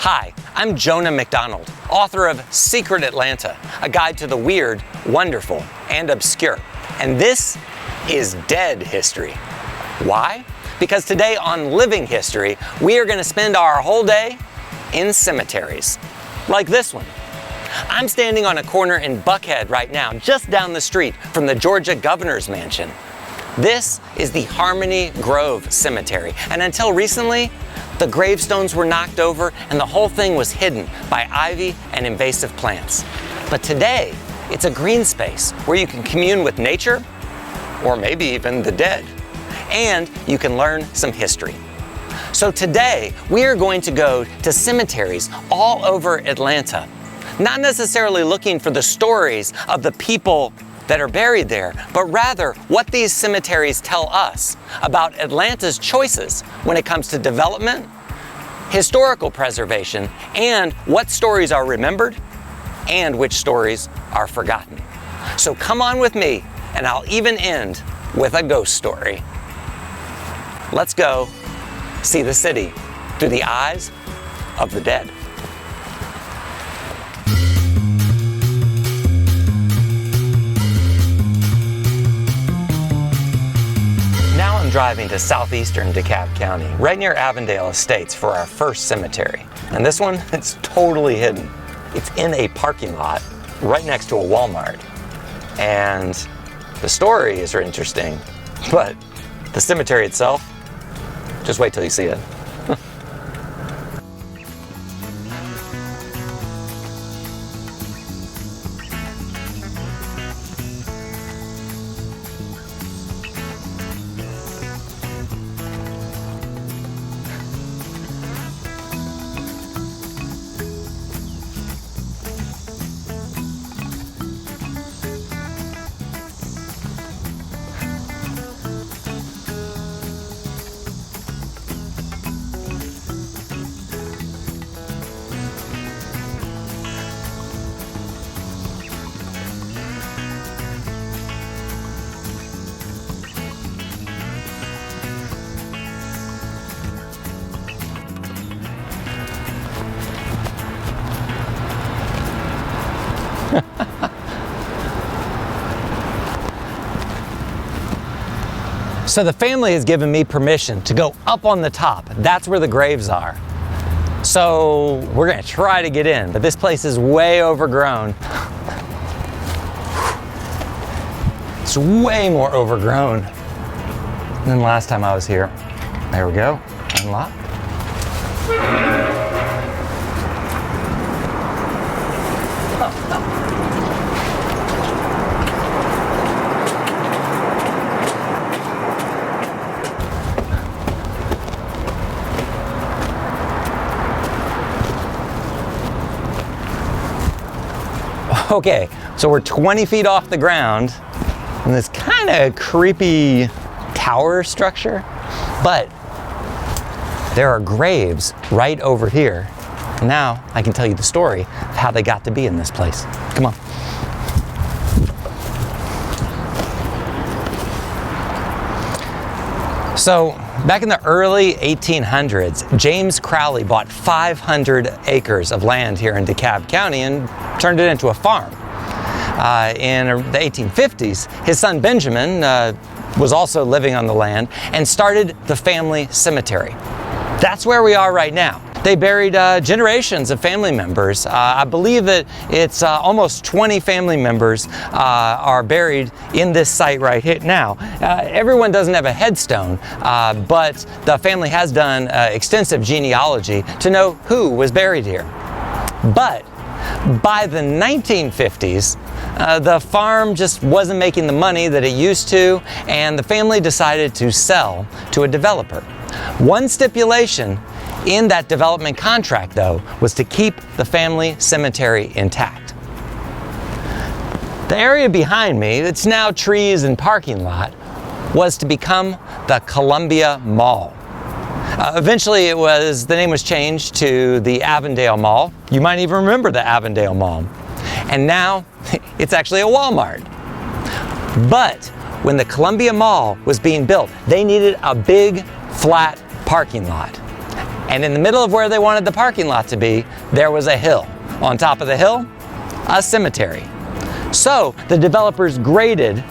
Hi, I'm Jonah McDonald, author of Secret Atlanta, a guide to the weird, wonderful, and obscure. And this is dead history. Why? Because today on Living History, we are going to spend our whole day in cemeteries, like this one. I'm standing on a corner in Buckhead right now, just down the street from the Georgia Governor's Mansion. This is the Harmony Grove Cemetery, and until recently, the gravestones were knocked over and the whole thing was hidden by ivy and invasive plants. But today, it's a green space where you can commune with nature, or maybe even the dead, and you can learn some history. So today, we are going to go to cemeteries all over Atlanta, not necessarily looking for the stories of the people that are buried there, but rather what these cemeteries tell us about Atlanta's choices when it comes to development, historical preservation, and what stories are remembered and which stories are forgotten. So come on with me, and I'll even end with a ghost story. Let's go see the city through the eyes of the dead. Now I'm driving to southeastern DeKalb County, right near Avondale Estates for our first cemetery. And this one, it's totally hidden. It's in a parking lot right next to a Walmart. And the stories are interesting, but the cemetery itself, just wait till you see it. So the family has given me permission to go up on the top. That's where the graves are. So we're gonna try to get in, but this place is way overgrown. It's way more overgrown than last time I was here. There we go, unlock. Okay, so we're 20 feet off the ground in this kind of creepy tower structure, but there are graves right over here. Now I can tell you the story of how they got to be in this place. Come on. So back in the early 1800s, James Crowley bought 500 acres of land here in DeKalb County and turned it into a farm. In the 1850s, his son Benjamin was also living on the land and started the family cemetery. That's where we are right now. They buried generations of family members. I believe that it's almost 20 family members are buried in this site right here now. Everyone doesn't have a headstone, but the family has done extensive genealogy to know who was buried here. But by the 1950s, the farm just wasn't making the money that it used to, and the family decided to sell to a developer. One stipulation in that development contract, though, was to keep the family cemetery intact. The area behind me, it's now trees and parking lot, was to become the Columbia Mall. Eventually the name was changed to the Avondale Mall. You might even remember the Avondale Mall. And now it's actually a Walmart. But when the Columbia Mall was being built, they needed a big flat parking lot. And in the middle of where they wanted the parking lot to be, there was a hill. On top of the hill, a cemetery. So the developers graded,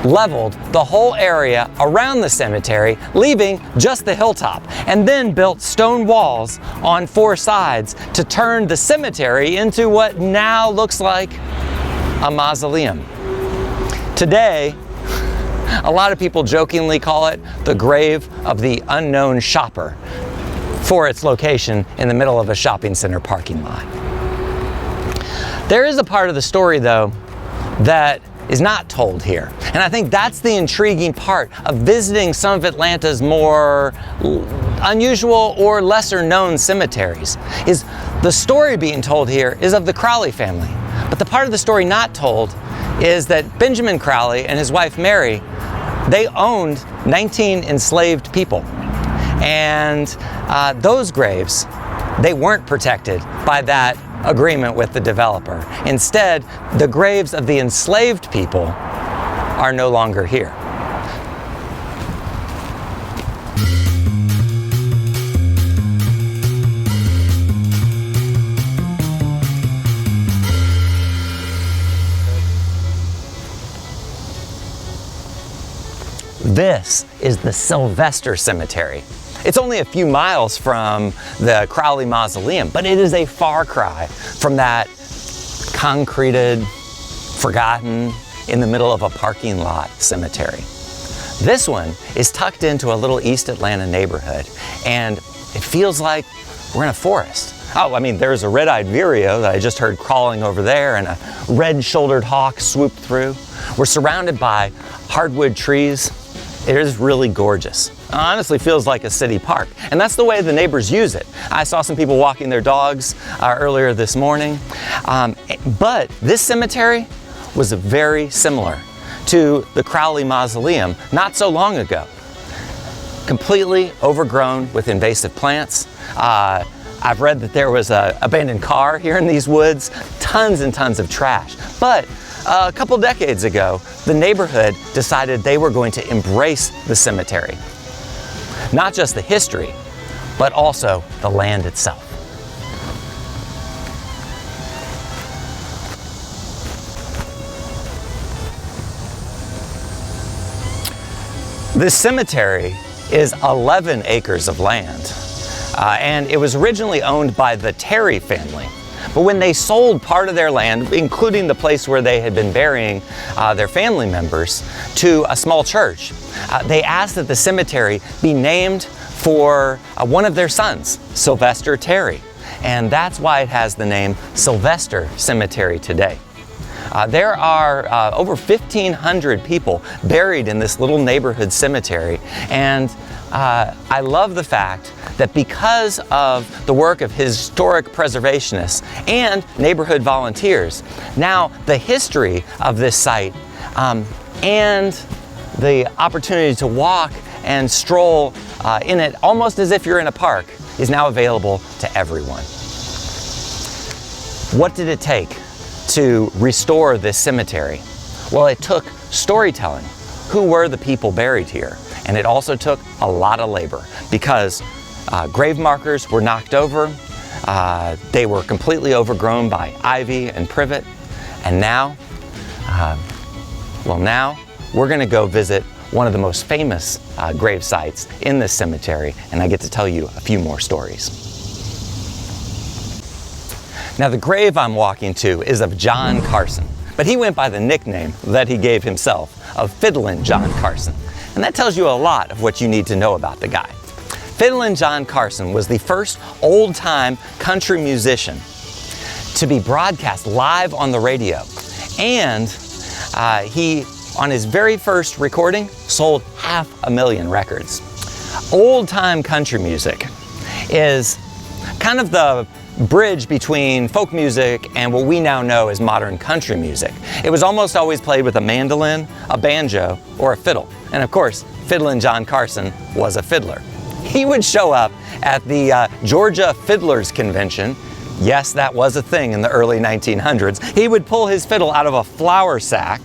leveled the whole area around the cemetery, leaving just the hilltop, and then built stone walls on 4 sides to turn the cemetery into what now looks like a mausoleum. Today, a lot of people jokingly call it the grave of the unknown shopper for its location in the middle of a shopping center parking lot. There is a part of the story, though, that is not told here. And I think that's the intriguing part of visiting some of Atlanta's more unusual or lesser known cemeteries, is the story being told here is of the Crowley family. But the part of the story not told is that Benjamin Crowley and his wife Mary, they owned 19 enslaved people. And those graves, they weren't protected by that agreement with the developer. Instead, the graves of the enslaved people are no longer here. This is the Sylvester Cemetery. It's only a few miles from the Crowley Mausoleum, but it is a far cry from that concreted, forgotten, in the middle of a parking lot cemetery. This one is tucked into a little East Atlanta neighborhood, and it feels like we're in a forest. Oh, I mean, there's a red-eyed vireo that I just heard crawling over there, and a red-shouldered hawk swooped through. We're surrounded by hardwood trees. It is really gorgeous. It honestly feels like a city park, and that's the way the neighbors use it. I saw some people walking their dogs earlier this morning, but this cemetery was very similar to the Crowley Mausoleum not so long ago. Completely overgrown with invasive plants. I've read that there was an abandoned car here in these woods, tons and tons of trash. But a couple decades ago, the neighborhood decided they were going to embrace the cemetery. Not just the history, but also the land itself. This cemetery is 11 acres of land, and it was originally owned by the Terry family. But when they sold part of their land, including the place where they had been burying their family members, to a small church, they asked that the cemetery be named for one of their sons, Sylvester Terry. And that's why it has the name Sylvester Cemetery today. There are over 1,500 people buried in this little neighborhood cemetery, and I love the fact that because of the work of historic preservationists and neighborhood volunteers, now the history of this site and the opportunity to walk and stroll in it almost as if you're in a park is now available to everyone. What did it take to restore this cemetery? Well, it took storytelling. Who were the people buried here? And it also took a lot of labor because grave markers were knocked over. They were completely overgrown by ivy and privet. And now, now we're going to go visit one of the most famous grave sites in this cemetery, and I get to tell you a few more stories. Now, the grave I'm walking to is of John Carson, but he went by the nickname that he gave himself of Fiddlin' John Carson. And that tells you a lot of what you need to know about the guy. Fiddlin' John Carson was the first old-time country musician to be broadcast live on the radio. And he, on his very first recording, sold 500,000 records. Old-time country music is kind of the bridge between folk music and what we now know as modern country music. It was almost always played with a mandolin, a banjo, or a fiddle. And of course, Fiddlin' John Carson was a fiddler. He would show up at the Georgia Fiddlers Convention. Yes, that was a thing in the early 1900s. He would pull his fiddle out of a flour sack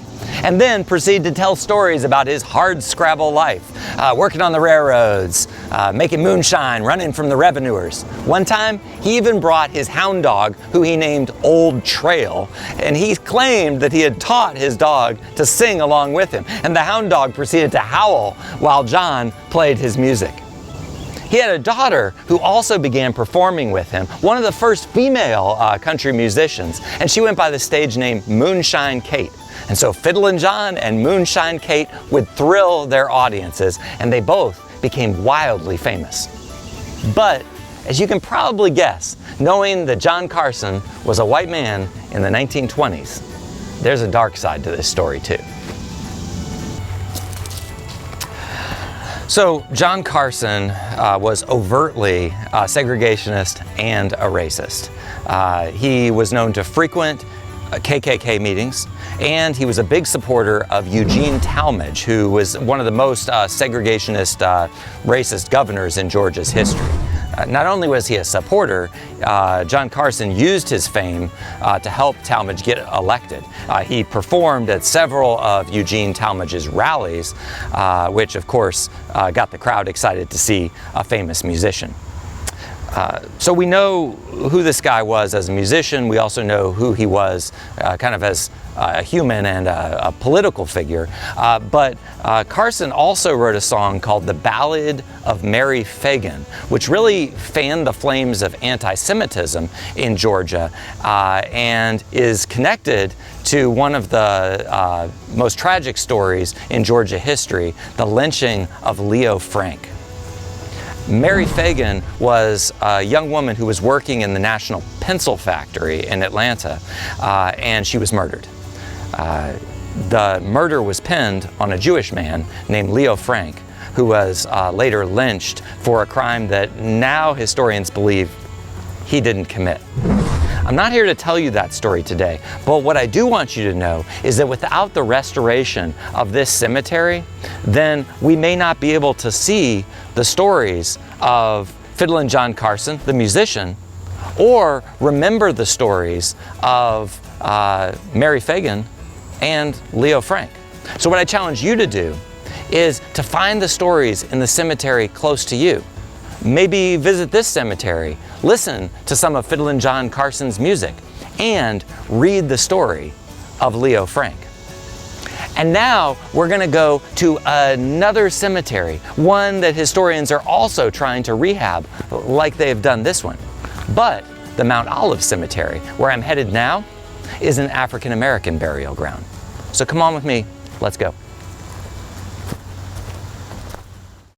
and then proceed to tell stories about his hard-scrabble life, working on the railroads, making moonshine, running from the revenuers. One time, he even brought his hound dog, who he named Old Trail, and he claimed that he had taught his dog to sing along with him, and the hound dog proceeded to howl while John played his music. He had a daughter who also began performing with him, one of the first female country musicians, and she went by the stage name Moonshine Kate. And so Fiddlin' John and Moonshine Kate would thrill their audiences, and they both became wildly famous. But, as you can probably guess, knowing that John Carson was a white man in the 1920s, there's a dark side to this story too. So John Carson was overtly a segregationist and a racist. He was known to frequent KKK meetings, and he was a big supporter of Eugene Talmadge, who was one of the most segregationist, racist governors in Georgia's history. Not only was he a supporter, John Carson used his fame to help Talmadge get elected. He performed at several of Eugene Talmadge's rallies, which of course got the crowd excited to see a famous musician. So we know who this guy was as a musician. We also know who he was kind of as a human and a political figure. But Carson also wrote a song called The Ballad of Mary Fagan, which really fanned the flames of anti-Semitism in Georgia and is connected to one of the most tragic stories in Georgia history, the lynching of Leo Frank. Mary Fagan was a young woman who was working in the National Pencil Factory in Atlanta, and she was murdered. The murder was pinned on a Jewish man named Leo Frank, who was later lynched for a crime that now historians believe he didn't commit. I'm not here to tell you that story today, but what I do want you to know is that without the restoration of this cemetery, then we may not be able to see the stories of Fiddlin' John Carson, the musician, or remember the stories of Mary Fagan and Leo Frank. So what I challenge you to do is to find the stories in the cemetery close to you. Maybe visit this cemetery, listen to some of Fiddlin' John Carson's music, and read the story of Leo Frank. And now we're going to go to another cemetery, one that historians are also trying to rehab, like they have done this one. But the Mount Olive Cemetery, where I'm headed now, is an African American burial ground. So come on with me, let's go.